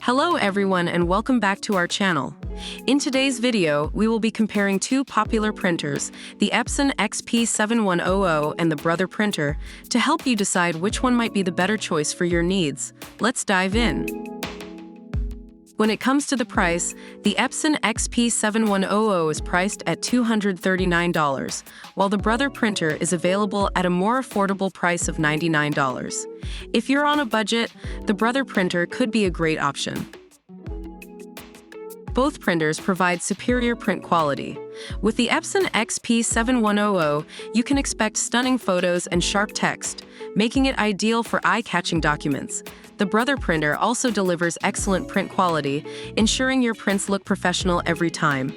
Hello everyone and welcome back to our channel. In today's video, we will be comparing two popular printers, the Epson XP-7100 and the Brother printer, to help you decide which one might be the better choice for your needs. Let's dive in. When it comes to the price, the Epson XP-7100 is priced at $239, while the Brother printer is available at a more affordable price of $99. If you're on a budget, the Brother printer could be a great option. Both printers provide superior print quality. With the Epson XP-7100, you can expect stunning photos and sharp text, making it ideal for eye-catching documents. The Brother printer also delivers excellent print quality, ensuring your prints look professional every time.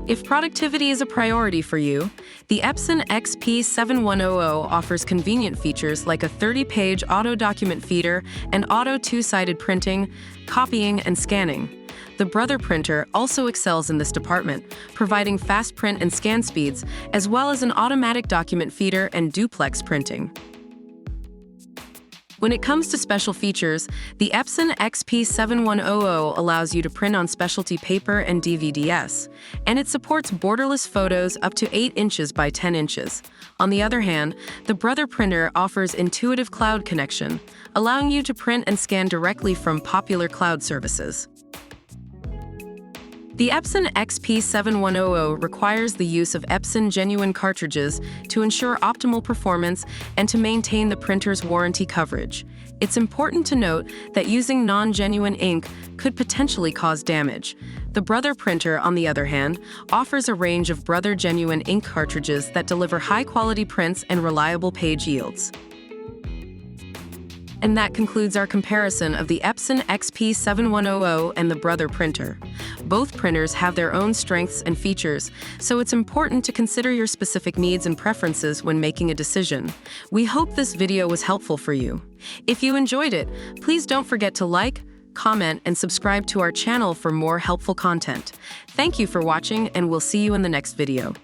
If productivity is a priority for you, the Epson XP-7100 offers convenient features like a 30-page auto document feeder and auto two-sided printing, copying, and scanning. The Brother printer also excels in this department, providing fast print and scan speeds, as well as an automatic document feeder and duplex printing. When it comes to special features, the Epson XP-7100 allows you to print on specialty paper and DVDs, and it supports borderless photos up to 8 inches by 10 inches. On the other hand, the Brother printer offers intuitive cloud connection, allowing you to print and scan directly from popular cloud services. The Epson XP-7100 requires the use of Epson genuine cartridges to ensure optimal performance and to maintain the printer's warranty coverage. It's important to note that using non-genuine ink could potentially cause damage. The Brother printer, on the other hand, offers a range of Brother genuine ink cartridges that deliver high-quality prints and reliable page yields. And that concludes our comparison of the Epson XP-7100 and the Brother printer. Both printers have their own strengths and features, so it's important to consider your specific needs and preferences when making a decision. We hope this video was helpful for you. If you enjoyed it, please don't forget to like, comment, and subscribe to our channel for more helpful content. Thank you for watching, and we'll see you in the next video.